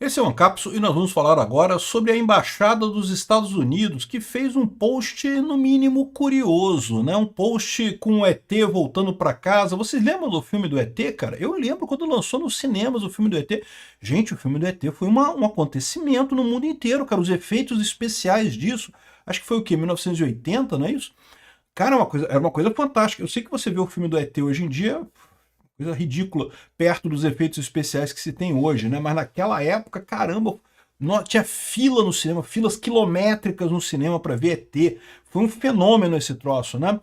Esse é o Ancapso e nós vamos falar agora sobre a Embaixada dos Estados Unidos, que fez um post no mínimo curioso, né? Um post com o ET voltando para casa. Vocês lembram do filme do ET, cara? Eu lembro quando lançou nos cinemas o filme do ET. Gente, o filme do ET foi um acontecimento no mundo inteiro, cara. Os efeitos especiais disso, acho que foi o quê? 1980, não é isso? Cara, era uma coisa fantástica. Eu sei que você vê o filme do ET hoje em dia, coisa ridícula, perto dos efeitos especiais que se tem hoje, né? Mas naquela época, caramba, tinha fila no cinema, filas quilométricas no cinema para ver ET. Foi um fenômeno esse troço, né?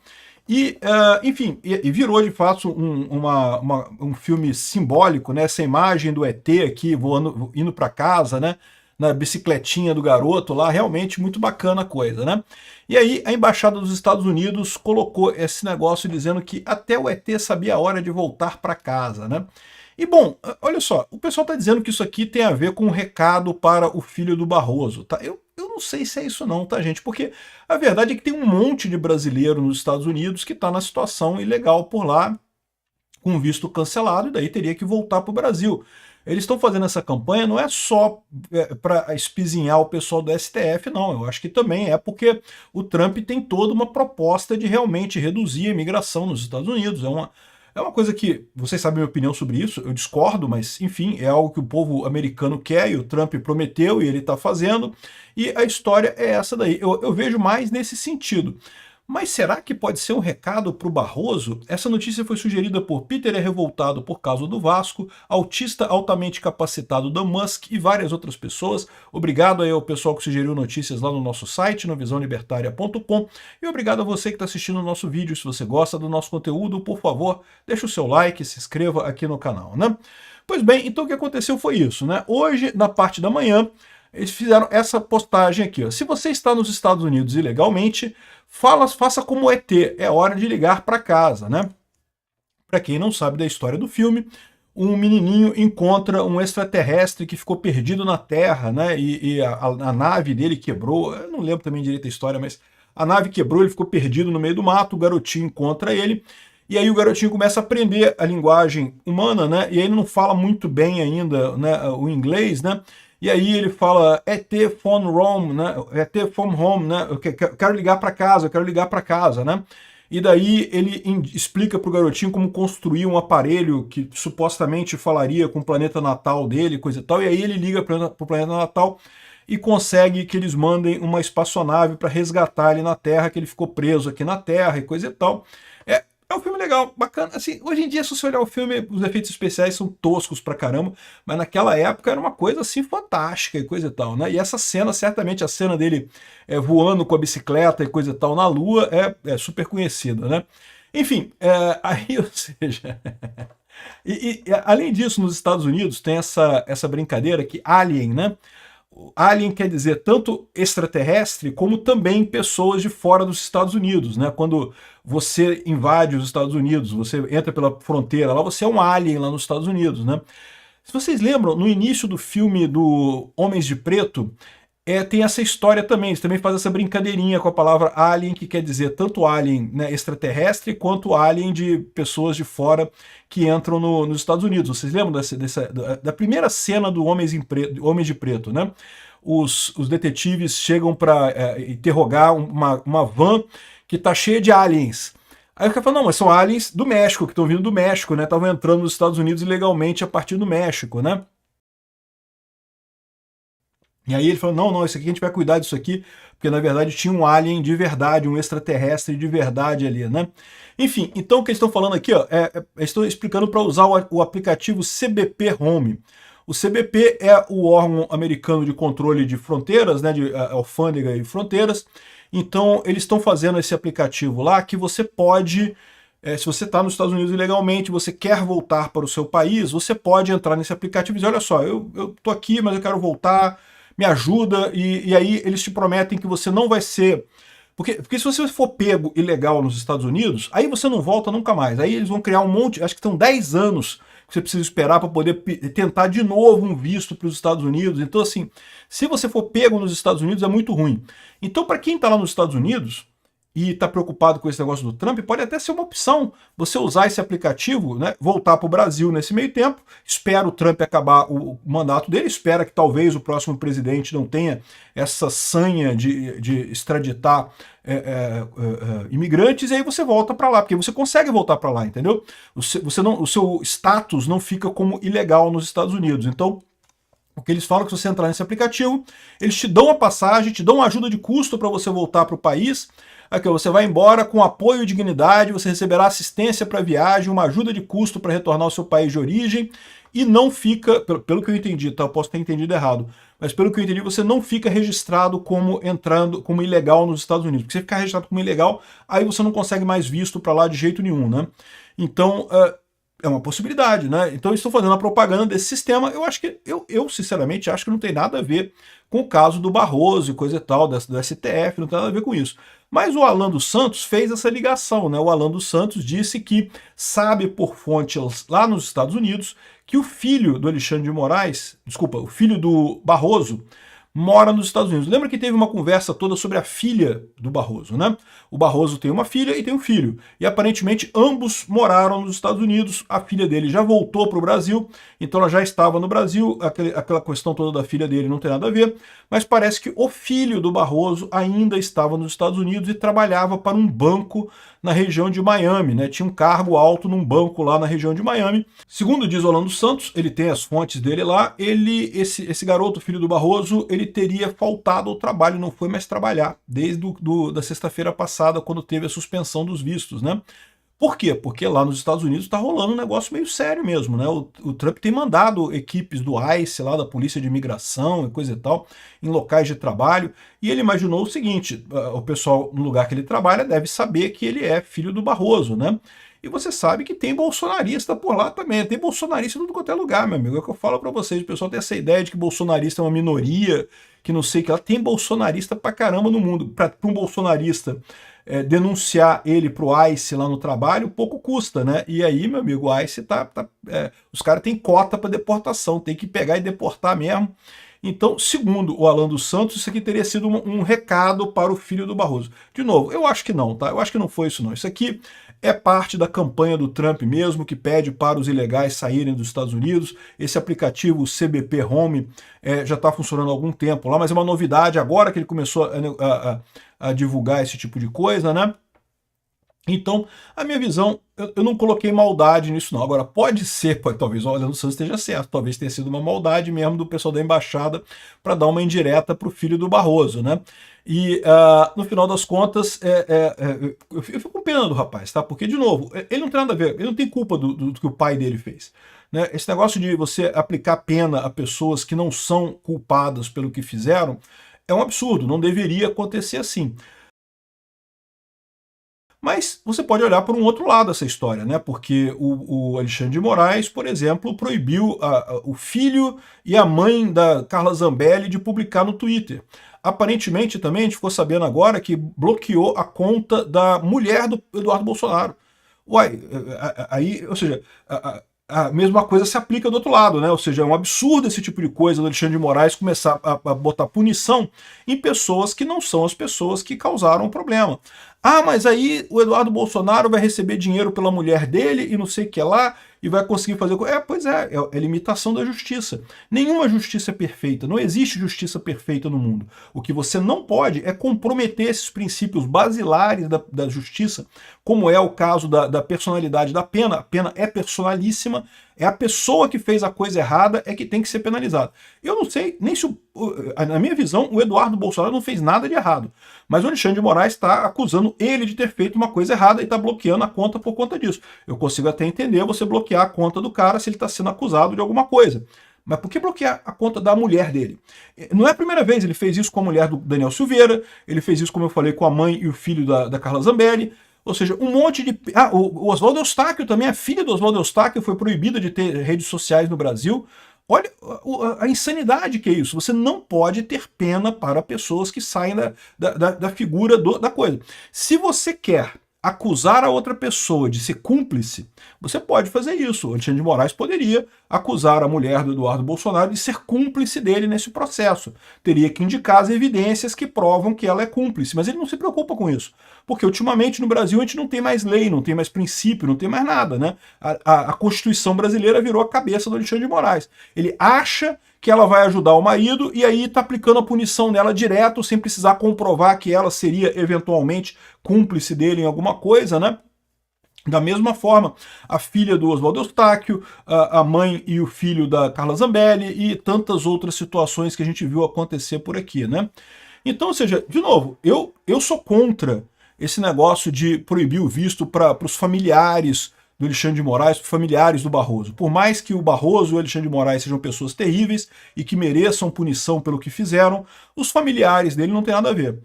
E, enfim, virou de fato um filme simbólico, né? Essa imagem do ET aqui voando, indo para casa, né? Na bicicletinha do garoto lá, realmente muito bacana a coisa, né? E aí a Embaixada dos Estados Unidos colocou esse negócio dizendo que até o ET sabia a hora de voltar para casa, né? E bom, olha só, o pessoal está dizendo que isso aqui tem a ver com um recado para o filho do Barroso, tá? Eu não sei se é isso não, tá, gente? Porque a verdade é que tem um monte de brasileiro nos Estados Unidos que está na situação ilegal por lá, com visto cancelado, e daí teria que voltar para o Brasil. Eles estão fazendo essa campanha não é só para espizinhar o pessoal do STF, não. Eu acho que também é porque o Trump tem toda uma proposta de realmente reduzir a imigração nos Estados Unidos. É uma coisa que, vocês sabem a minha opinião sobre isso, eu discordo, mas enfim, é algo que o povo americano quer e o Trump prometeu e ele está fazendo, e a história é essa daí. Eu vejo mais nesse sentido. Mas será que pode ser um recado para o Barroso? Essa notícia foi sugerida por Peter é revoltado por causa do Vasco, autista altamente capacitado da Musk e várias outras pessoas. Obrigado aí ao pessoal que sugeriu notícias lá no nosso site, no visãolibertaria.com, e obrigado a você que está assistindo o nosso vídeo. Se você gosta do nosso conteúdo, por favor, deixe o seu like, se inscreva aqui no canal, né? Pois bem, então o que aconteceu foi isso, né? Hoje, na parte da manhã, eles fizeram essa postagem aqui, ó. Se você está nos Estados Unidos ilegalmente, faça como ET, é hora de ligar para casa, né? Para quem não sabe da história do filme, um menininho encontra um extraterrestre que ficou perdido na Terra, né? E a nave dele quebrou, eu não lembro também direito a história, mas a nave quebrou, ele ficou perdido no meio do mato, o garotinho encontra ele, e aí o garotinho começa a aprender a linguagem humana, né? E aí ele não fala muito bem ainda, né, o inglês, né? E aí ele fala ET phone home, né? ET phone home, né? Eu quero ligar para casa, eu quero ligar para casa, né? E daí ele explica para o garotinho como construir um aparelho que supostamente falaria com o planeta natal dele, coisa e tal. E aí ele liga para o planeta natal e consegue que eles mandem uma espaçonave para resgatar ele na Terra, que ele ficou preso aqui na Terra e coisa e tal. É um filme legal, bacana. Assim, hoje em dia, se você olhar o filme, os efeitos especiais são toscos pra caramba, mas naquela época era uma coisa assim fantástica e coisa e tal, né? E essa cena, certamente a cena dele voando com a bicicleta e coisa e tal na Lua é super conhecida, né? Enfim, aí, ou seja... além disso, nos Estados Unidos tem essa brincadeira que Alien, né? Alien quer dizer tanto extraterrestre como também pessoas de fora dos Estados Unidos, né? Quando você invade os Estados Unidos, você entra pela fronteira lá, você é um alien lá nos Estados Unidos, né? Se vocês lembram, no início do filme do Homens de Preto, tem essa história também, eles também fazem essa brincadeirinha com a palavra alien, que quer dizer tanto alien, né, extraterrestre, quanto alien de pessoas de fora que entram nos Estados Unidos. Vocês lembram da primeira cena do Homens de Preto, né? Os detetives chegam para interrogar uma van que está cheia de aliens. Aí o cara fala, não, mas são aliens do México, que estão vindo do México, né? Estavam entrando nos Estados Unidos ilegalmente a partir do México, né? E aí ele falou, não, isso aqui a gente vai cuidar disso aqui, porque na verdade tinha um alien de verdade, um extraterrestre de verdade ali, né? Enfim, então o que eles estão falando aqui, ó, eles estão explicando para usar o aplicativo CBP Home. O CBP é o órgão americano de controle de fronteiras, né, de alfândega e fronteiras. Então eles estão fazendo esse aplicativo lá que você pode... se você está nos Estados Unidos ilegalmente, você quer voltar para o seu país, você pode entrar nesse aplicativo e dizer, olha só, eu estou aqui, mas eu quero voltar, me ajuda, e aí eles te prometem que você não vai ser... Porque se você for pego ilegal nos Estados Unidos, aí você não volta nunca mais. Aí eles vão criar um monte, acho que estão 10 anos que você precisa esperar para poder tentar de novo um visto para os Estados Unidos. Então assim, se você for pego nos Estados Unidos é muito ruim. Então para quem está lá nos Estados Unidos, e está preocupado com esse negócio do Trump, pode até ser uma opção você usar esse aplicativo, né, voltar para o Brasil nesse meio tempo, espera o Trump acabar o mandato dele, espera que talvez o próximo presidente não tenha essa sanha de extraditar imigrantes, e aí você volta para lá, porque você consegue voltar para lá, entendeu? O seu status não fica como ilegal nos Estados Unidos. Então, o que eles falam é que se você entrar nesse aplicativo, eles te dão a passagem, te dão uma ajuda de custo para você voltar para o país. Aqui, você vai embora com apoio e dignidade, você receberá assistência para a viagem, uma ajuda de custo para retornar ao seu país de origem, e não fica, pelo que eu entendi, tá? Eu posso ter entendido errado, mas pelo que eu entendi, você não fica registrado como entrando como ilegal nos Estados Unidos. Porque se você ficar registrado como ilegal, aí você não consegue mais visto para lá de jeito nenhum, né? Então, é uma possibilidade, né? Então eu estou fazendo a propaganda desse sistema. Eu acho que, eu sinceramente acho que não tem nada a ver com o caso do Barroso e coisa e tal, do STF, não tem nada a ver com isso. Mas o Alan dos Santos fez essa ligação, né? O Alan dos Santos disse que sabe por fontes lá nos Estados Unidos que o filho do Alexandre de Moraes, desculpa, o filho do Barroso, mora nos Estados Unidos. Lembra que teve uma conversa toda sobre a filha do Barroso, né? O Barroso tem uma filha e tem um filho. E aparentemente ambos moraram nos Estados Unidos. A filha dele já voltou para o Brasil, então ela já estava no Brasil. Aquela questão toda da filha dele não tem nada a ver. Mas parece que o filho do Barroso ainda estava nos Estados Unidos e trabalhava para um banco na região de Miami, né? Tinha um cargo alto num banco lá na região de Miami. Segundo diz Orlando Santos, ele tem as fontes dele lá, esse garoto, filho do Barroso, ele teria faltado ao trabalho, não foi mais trabalhar, desde da sexta-feira passada, quando teve a suspensão dos vistos, né? Por quê? Porque lá nos Estados Unidos está rolando um negócio meio sério mesmo, né? O Trump tem mandado equipes do ICE, lá da Polícia de Imigração e coisa e tal, em locais de trabalho, e ele imaginou o seguinte, o pessoal no lugar que ele trabalha deve saber que ele é filho do Barroso, né? E você sabe que tem bolsonarista por lá também, tem bolsonarista em tudo quanto é lugar, meu amigo. É o que eu falo para vocês, o pessoal tem essa ideia de que bolsonarista é uma minoria, que não sei o que lá, tem bolsonarista pra caramba no mundo. Para um bolsonarista denunciar ele pro ICE lá no trabalho, pouco custa, né? E aí, meu amigo, o ICE os caras têm cota para deportação, tem que pegar e deportar mesmo. Então, segundo o Alan dos Santos, isso aqui teria sido um recado para o filho do Barroso. De novo, eu acho que não, tá? Eu acho que não foi isso não. Isso aqui é parte da campanha do Trump mesmo, que pede para os ilegais saírem dos Estados Unidos. Esse aplicativo, o CBP Home, já está funcionando há algum tempo lá, mas é uma novidade agora que ele começou a divulgar esse tipo de coisa, né? Então, a minha visão, eu não coloquei maldade nisso não. Agora, pode ser, talvez o Orlando Santos esteja certo, talvez tenha sido uma maldade mesmo do pessoal da embaixada para dar uma indireta para o filho do Barroso, né? E, no final das contas, eu fico com pena do rapaz, tá? Porque, de novo, ele não tem nada a ver, ele não tem culpa do que o pai dele fez, né? Esse negócio de você aplicar pena a pessoas que não são culpadas pelo que fizeram é um absurdo, não deveria acontecer assim. Mas você pode olhar por um outro lado essa história, né? Porque o Alexandre de Moraes, por exemplo, proibiu o filho e a mãe da Carla Zambelli de publicar no Twitter. Aparentemente também a gente ficou sabendo agora que bloqueou a conta da mulher do Eduardo Bolsonaro. Uai, aí, ou seja, a mesma coisa se aplica do outro lado, né? Ou seja, é um absurdo esse tipo de coisa do Alexandre de Moraes começar a botar punição em pessoas que não são as pessoas que causaram o problema. Ah, mas aí o Eduardo Bolsonaro vai receber dinheiro pela mulher dele e não sei o que lá, e vai conseguir fazer... pois é limitação da justiça. Nenhuma justiça é perfeita, não existe justiça perfeita no mundo. O que você não pode é comprometer esses princípios basilares da justiça, como é o caso da personalidade da pena. A pena é personalíssima, é a pessoa que fez a coisa errada é que tem que ser penalizada. Eu não sei nem se, na minha visão, o Eduardo Bolsonaro não fez nada de errado, mas o Alexandre de Moraes está acusando ele de ter feito uma coisa errada e está bloqueando a conta por conta disso. Eu consigo até entender você bloquear a conta do cara se ele está sendo acusado de alguma coisa. Mas por que bloquear a conta da mulher dele? Não é a primeira vez, ele fez isso com a mulher do Daniel Silveira, ele fez isso, como eu falei, com a mãe e o filho da Carla Zambelli. Ou seja, um monte de... o Oswaldo Eustáquio também, a filha do Oswaldo Eustáquio foi proibida de ter redes sociais no Brasil. Olha a insanidade que é isso. Você não pode ter pena para pessoas que saem da figura da coisa. Se você quer acusar a outra pessoa de ser cúmplice, você pode fazer isso. O Alexandre de Moraes poderia acusar a mulher do Eduardo Bolsonaro de ser cúmplice dele nesse processo. Teria que indicar as evidências que provam que ela é cúmplice, mas ele não se preocupa com isso. Porque ultimamente no Brasil a gente não tem mais lei, não tem mais princípio, não tem mais nada, né? A Constituição brasileira virou a cabeça do Alexandre de Moraes. Ele acha que ela vai ajudar o marido e aí está aplicando a punição nela direto, sem precisar comprovar que ela seria eventualmente cúmplice dele em alguma coisa, né? Da mesma forma, a filha do Oswaldo Eustáquio, a mãe e o filho da Carla Zambelli e tantas outras situações que a gente viu acontecer por aqui, né? Então, ou seja, de novo, eu sou contra esse negócio de proibir o visto para os familiares do Alexandre de Moraes, para os familiares do Barroso. Por mais que o Barroso e o Alexandre de Moraes sejam pessoas terríveis e que mereçam punição pelo que fizeram, os familiares dele não tem nada a ver.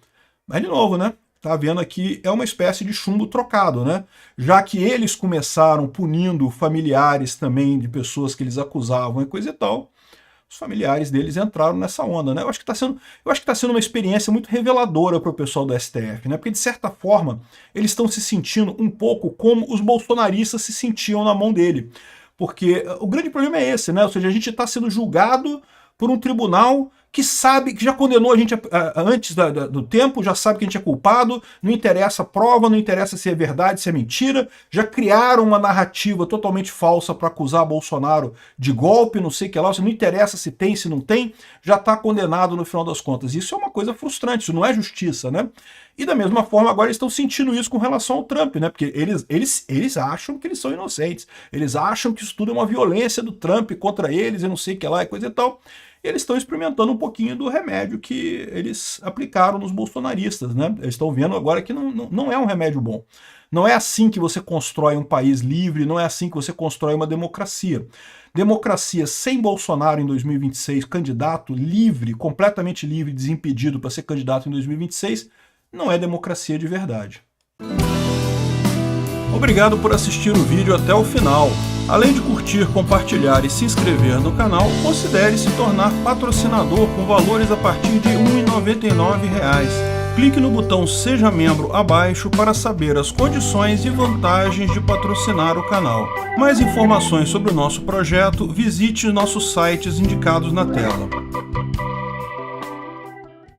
Mas, de novo, né? Tá vendo aqui, é uma espécie de chumbo trocado, né? Já que eles começaram punindo familiares também de pessoas que eles acusavam e coisa e tal, os familiares deles entraram nessa onda, né? Eu acho que está sendo uma experiência muito reveladora para o pessoal do STF, né? Porque, de certa forma, eles estão se sentindo um pouco como os bolsonaristas se sentiam na mão dele. Porque o grande problema é esse, né? Ou seja, a gente está sendo julgado por um tribunal que sabe, que já condenou a gente antes do tempo, já sabe que a gente é culpado, não interessa a prova, não interessa se é verdade, se é mentira, já criaram uma narrativa totalmente falsa para acusar Bolsonaro de golpe, não sei o que lá, não interessa se tem, se não tem, já está condenado no final das contas. Isso é uma coisa frustrante, isso não é justiça, né? E da mesma forma agora eles estão sentindo isso com relação ao Trump, né? Porque eles acham que eles são inocentes, eles acham que isso tudo é uma violência do Trump contra eles, e não sei o que lá, e coisa e tal. Eles estão experimentando um pouquinho do remédio que eles aplicaram nos bolsonaristas, né? Eles estão vendo agora que não é um remédio bom. Não é assim que você constrói um país livre, não é assim que você constrói uma democracia. Democracia sem Bolsonaro em 2026, candidato livre, completamente livre, desimpedido para ser candidato em 2026, não é democracia de verdade. Obrigado por assistir o vídeo até o final. Além de curtir, compartilhar e se inscrever no canal, considere se tornar patrocinador com valores a partir de R$ 1,99. Clique no botão Seja Membro abaixo para saber as condições e vantagens de patrocinar o canal. Mais informações sobre o nosso projeto, visite nossos sites indicados na tela.